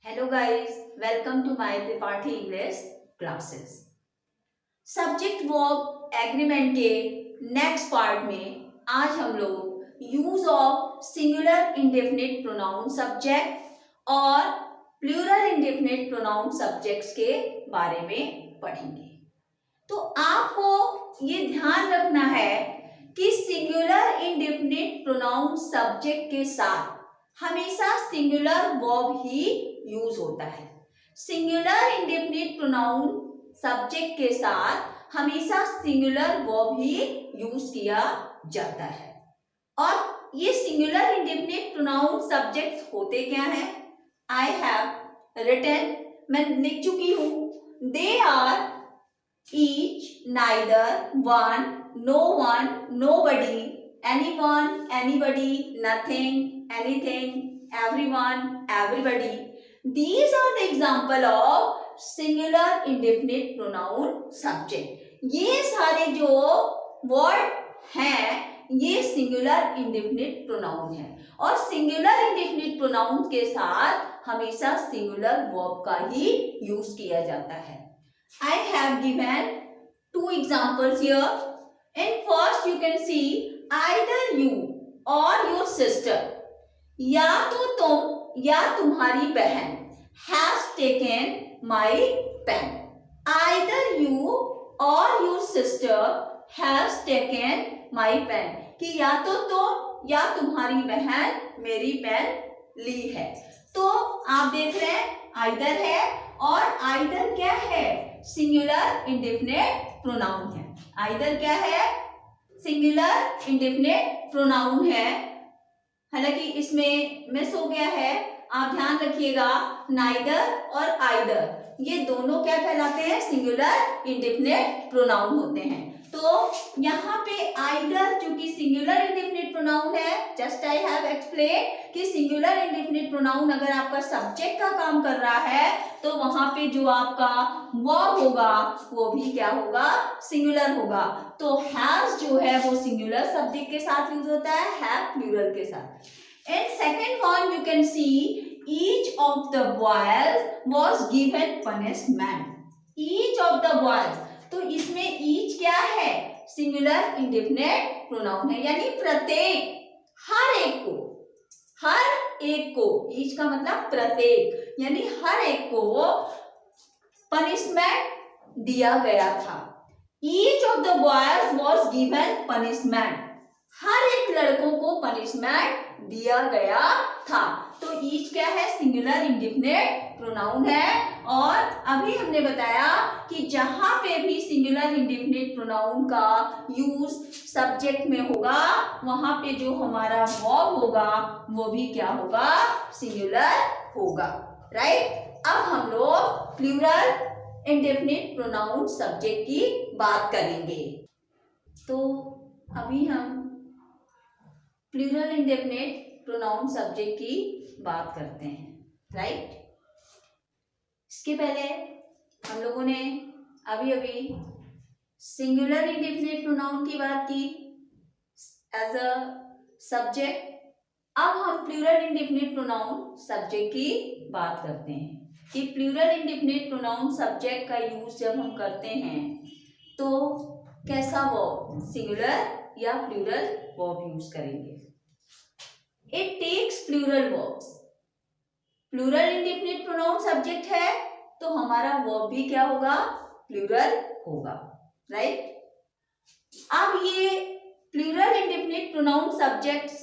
Hello guys, welcome to my Tripathi English classes. Subject verb agreement के next part में आज हम लोग use of singular indefinite pronoun subject और plural indefinite pronoun subjects के बारे में पढ़ेंगे। तो आपको ये ध्यान रखना है कि सिंगुलर इंडेफिनिट प्रोनाउन सब्जेक्ट के साथ हमेशा सिंगुलर वर्ब ही यूज होता है। सिंगुलर इंडेफिनिट प्रोनाउन सब्जेक्ट के साथ हमेशा सिंगुलर वर्ब ही यूज किया जाता है। और ये सिंगुलर इंडेफिनिट प्रोनाउन सब्जेक्ट्स होते क्या हैं? आई हैव रिटन, मैं लिख चुकी हूं। They are each, neither, one, no one, nobody, anyone, anybody, nothing, anything, everyone, everybody. These are the example of singular indefinite pronoun subject. ये सारे जो वर्ड हैं ये सिंगुलर इंडेफिनिट प्रोनाउन है और सिंगुलर इंडेफिनिट प्रोनाउन के साथ हमेशा सिंगुलर वर्ब का ही यूज किया जाता है। I have given two examples here. In first you can see either you or your sister, या तो तुम या तुम्हारी बहन, has taken my pen. Either you or your sister has taken my pen, कि या तो तुम या तुम्हारी बहन मेरी पेन ली है। तो आप देख रहे हैं आइदर है और आइदर क्या है? सिंगुलर इंडेफिनिट प्रोनाउन है। आइदर क्या है? सिंगुलर इंडेफिनिट प्रोनाउन है। हालांकि इसमें मिस हो गया है, आप ध्यान रखिएगा। नाइदर और आइदर ये दोनों क्या कहलाते हैं? सिंगुलर इंडेफिनिट प्रोनाउन होते हैं। तो यहाँ पे आइदर जो कि सिंगुलर इंडेफिनिट प्रोनाउन है, जस्ट आई हैव एक्सप्लेन कि सिंगुलर इंडेफिनिट प्रोनाउन अगर आपका सब्जेक्ट का काम कर रहा है तो वहां पे जो आपका वर्ब होगा वो भी क्या होगा? सिंगुलर होगा। तो हैज जो है वो सिंगुलर सब्जेक्ट के साथ यूज होता है, हैव प्लूरल के साथ। And second one you can see each of the boys was given punishment. Each of the boys, तो इसमें ईच क्या है? सिंगुलर इंडेफिनिट प्रोनाउन है, यानी प्रत्येक, हर एक को, हर एक को, ईच का मतलब प्रत्येक, यानी हर एक को पनिशमेंट दिया गया था। Each of the boys was given punishment, हर एक लड़कों को पनिशमेंट दिया गया था। तो ईच क्या है? सिंगुलर इंडेफिनिट प्रोनाउन है। और अभी हमने बताया कि जहां पे भी सिंगुलर इंडेफिनिट प्रोनाउन का यूज सब्जेक्ट में होगा वहां पे जो हमारा वर्ब होगा वो भी क्या होगा? सिंगुलर होगा, राइट। अब हम लोग प्लूरल इंडेफिनिट प्रोनाउन सब्जेक्ट की बात करेंगे। तो अभी हम प्लूरल इंडेफिनिट प्रोनाउन सब्जेक्ट की बात करते हैं, राइट। इसके पहले हम लोगों ने अभी अभी सिंगुलर इंडेफिनिट प्रोनाउन की बात की एज अ सब्जेक्ट। अब हम प्लूरल इंडेफिनिट प्रोनाउन सब्जेक्ट की बात करते हैं कि प्लूरल इंडेफिनिट प्रोनाउन सब्जेक्ट का यूज जब हम करते हैं तो कैसा वर्ब, सिंगुलर या प्लूरल वर्ब यूज करेंगे। It takes plural verbs. Plural indefinite pronoun subject है तो हमारा वर्ब भी क्या होगा? प्लूरल होगा, राइट। अब ये प्लूरल इंडेफिनिट प्रोनाउन सब्जेक्ट्स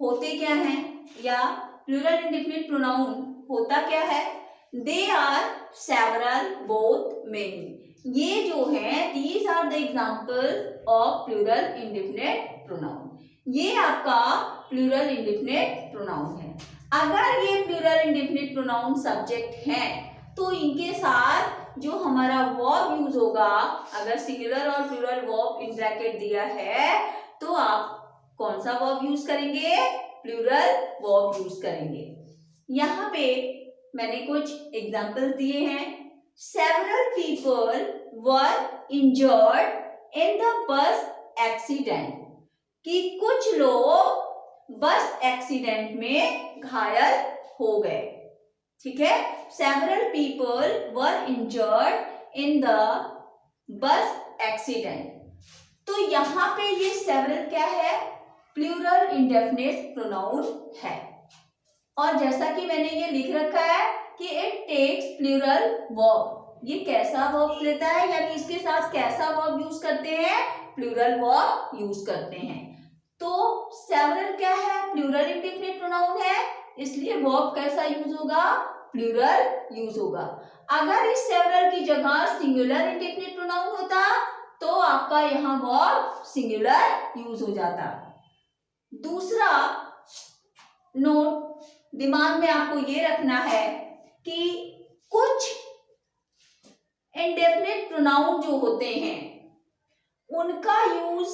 होते क्या हैं या प्लूरल इंडेफिनिट प्रोनाउन होता क्या है? They are several, both, many. ये जो है these are the examples of plural indefinite pronoun. ये आपका प्लूरल इंडेफिनिट प्रोनाउन है। अगर ये प्लूरल इंडेफिनिट प्रोनाउन सब्जेक्ट है तो इनके साथ जो हमारा वर्ब यूज होगा, अगर सिंगुलर और प्लूरल वर्ब इन ब्रैकेट दिया है तो आप कौन सा वर्ब यूज करेंगे? प्लूरल वर्ब यूज करेंगे। यहाँ पे मैंने कुछ एग्जाम्पल दिए हैं। Several people were injured in the bus accident, कि कुछ लोग बस एक्सीडेंट में घायल हो गए। ठीक है, several people were injured in the bus accident. तो यहाँ पे ये सेवरल क्या है, प्लूरल इंडेफिनिट प्रोनाउन है। और जैसा कि मैंने ये लिख रखा है कि इट टेक्स प्लूरल वर्ब, ये कैसा वर्ब लेता है, यानी इसके साथ कैसा वर्ब यूज करते हैं, प्लूरल वर्ब यूज करते हैं। तो सेवरल क्या है, प्लूरल इंडेफिनिट प्रोनाउन है, इसलिए वर्ब कैसा यूज होगा, प्लूरल यूज होगा। अगर इस सेवरल की जगह सिंगुलर इंडेफिनिट प्रोनाउन होता तो आपका यहाँ वर्ब सिंगुलर यूज हो जाता। दूसरा नोट दिमाग में आपको ये रखना है कि कुछ इंडेफिनिट प्रोनाउन जो होते हैं उनका यूज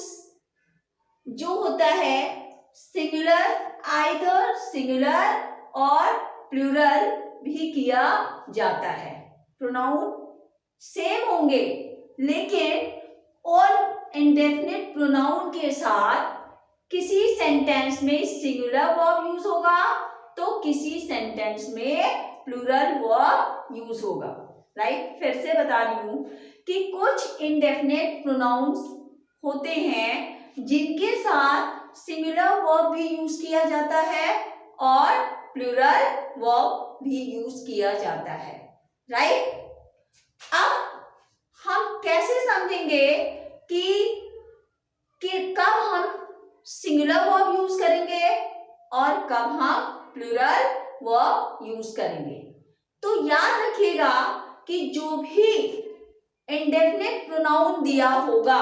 जो होता है सिंगुलर, आइदर सिंगुलर और प्लूरल भी किया जाता है। प्रोनाउन सेम होंगे लेकिन और इंडेफिनिट प्रोनाउन के साथ किसी सेंटेंस में सिंगुलर वर्ब यूज होगा तो किसी सेंटेंस में प्लूरल वर्ब यूज होगा। राइट, फिर से बता रही हूं कि कुछ इंडेफिनिट प्रोनाउंस होते हैं जिनके साथ सिंगुलर वर्ब भी यूज किया जाता है और प्लूरल वर्ब भी यूज किया जाता है। राइट, अब हम कैसे समझेंगे कि कब हम सिंगुलर वर्ब यूज करेंगे और कब हम प्लूरल वर्ब यूज करेंगे। तो याद रखिएगा कि जो भी इंडेफिनिट प्रोनाउन दिया होगा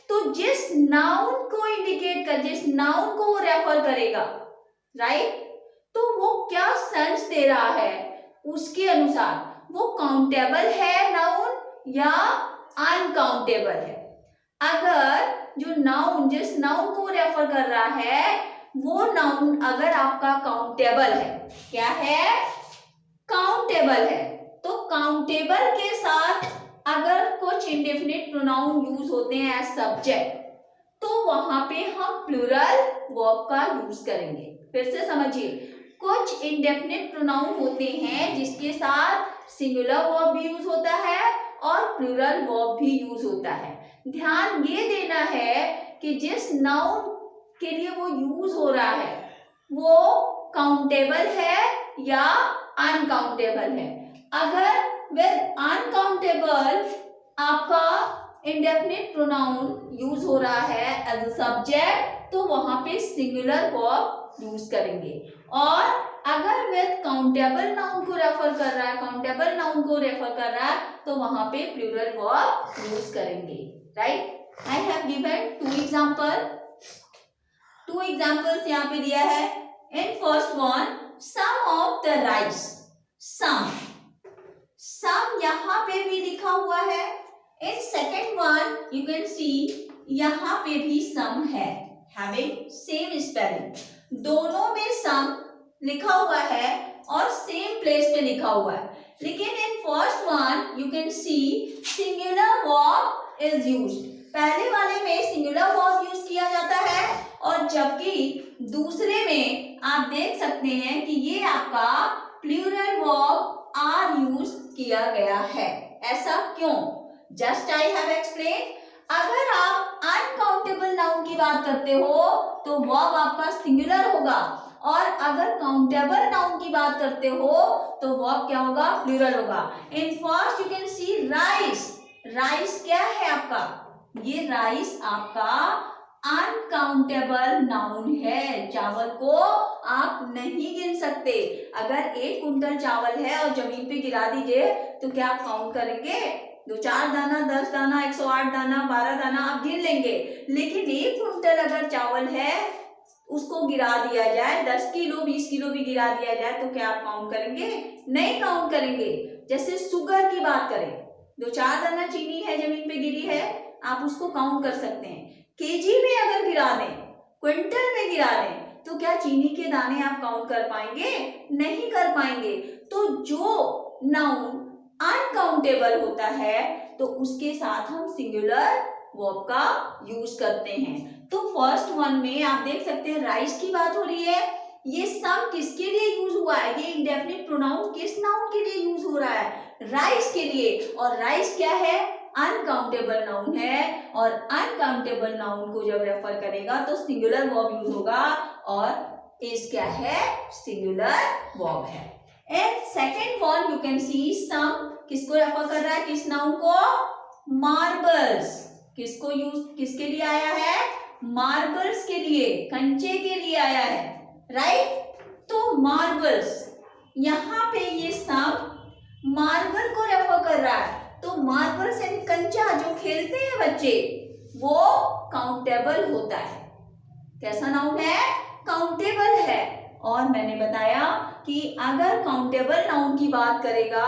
तो जिस नाउन को इंडिकेट कर, जिस नाउन को वो रेफर करेगा, राइट, तो वो क्या सेंस दे रहा है उसके अनुसार वो काउंटेबल है नाउन या अनकाउंटेबल है। अगर जो नाउन, जिस नाउन को रेफर कर रहा है वो नाउन अगर आपका काउंटेबल है, क्या है, काउंटेबल है, तो काउंटेबल के साथ अगर कुछ इंडेफिनिट प्रोनाउन यूज होते हैं एज सब्जेक्ट तो वहां पे हम प्लूरल वर्ब का यूज करेंगे। फिर से समझिए, कुछ इंडेफिनिट प्रोनाउन होते हैं जिसके साथ सिंगुलर वर्ब भी यूज होता है और प्लूरल वर्ब भी यूज होता है। ध्यान ये देना है कि जिस नाउन के लिए वो यूज हो रहा है वो काउंटेबल है या अनकाउंटेबल है। अगर विद अनकाउंटेबल आपका इंडेफिनिट प्रोनाउन यूज हो रहा है एज अ सब्जेक्ट तो वहां पे सिंगुलर वर्ब यूज करेंगे, और अगर विद काउंटेबल नाउन को रेफर कर रहा है, काउंटेबल नाउन को रेफर कर रहा है तो वहां पे प्लूरल वर्ब यूज करेंगे। Right, I have given two examples यहाँ पे दिया है। In first one, some of the rice, some यहाँ पे भी लिखा हुआ है। In second one you can see यहाँ पे भी सम है, हैविंग सेम स्पेलिंग, दोनों में सम लिखा हुआ है और सेम प्लेस पे लिखा हुआ है। लेकिन इन first one you can C singular verb is used, पहले वाले में सिंगुलर वर्ब यूज किया जाता है और जबकि दूसरे में आप देख सकते हैं कि ये आपका प्लूरल वर्ब आर यूज किया गया है। ऐसा क्यों? Just I have explain. अगर आप अनकाउंटेबल नाउन की बात करते हो तो वर्ब आपका सिंगुलर होगा, और अगर काउंटेबल नाउन की बात करते हो तो वर्ब क्या होगा, प्लूरल होगा। In first you can C rice, rice क्या है आपका, ये राइस आपका अनकाउंटेबल नाउन है, चावल को आप नहीं गिन सकते। अगर 1 कुंटल चावल है और जमीन पे गिरा दीजिए तो क्या आप काउंट करेंगे? 2-4 दाना, 10 दाना, 108 दाना, 12 दाना आप गिन लेंगे। लेकिन 1 कुंटल अगर चावल है उसको गिरा दिया जाए, 10 किलो 20 किलो भी गिरा दिया जाए तो क्या आप काउंट करेंगे? नहीं काउंट करेंगे। जैसे शुगर की बात करें, 2-4 दाना चीनी है जमीन पे गिरी है, आप उसको काउंट कर सकते हैं। केजी में अगर गिरा दें, क्विंटल में गिरा दें तो क्या चीनी के दाने आप काउंट कर पाएंगे? नहीं कर पाएंगे। तो जो नाउन अनकाउंटेबल होता है तो उसके साथ हम सिंगुलर वर्ब का यूज करते हैं। तो फर्स्ट वन में आप देख सकते हैं राइस की बात हो रही है, ये सम किसके लिए यूज हुआ है, ये इंडेफिनिट प्रोनाउन किस नाउन के लिए यूज हो रहा है, राइस के लिए। और राइस क्या है, अनकाउंटेबल नाउन है, और अनकाउंटेबल नाउन को जब रेफर करेगा तो सिंगुलर वर्ब यूज होगा, और इज क्या है, सिंगुलर वर्ब है। And second one you can see some किसको रेफर कर रहा है, किस नाउन को, मार्बल्स। किसको यूज, किसके लिए आया है, मार्बल्स के लिए, कंचे के लिए आया है, राइट। तो मार्बल्स, यहाँ पे ये सम मार्बल को रेफर कर रहा है। तो मार्बल्स यानी कंचा जो खेलते हैं बच्चे, वो काउंटेबल होता है। कैसा नाउन है, काउंटेबल है। और मैंने बताया कि अगर काउंटेबल नाउन की बात करेगा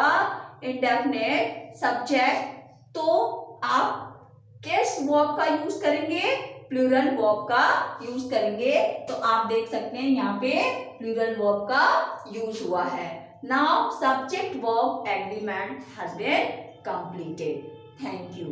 इंडेफिनिट सब्जेक्ट, तो आप किस वर्ब का यूज करेंगे, प्लूरल वर्ब का यूज करेंगे। तो आप देख सकते हैं यहाँ पे प्लूरल वर्ब का यूज हुआ है। Now subject verb agreement has been completed. Thank you.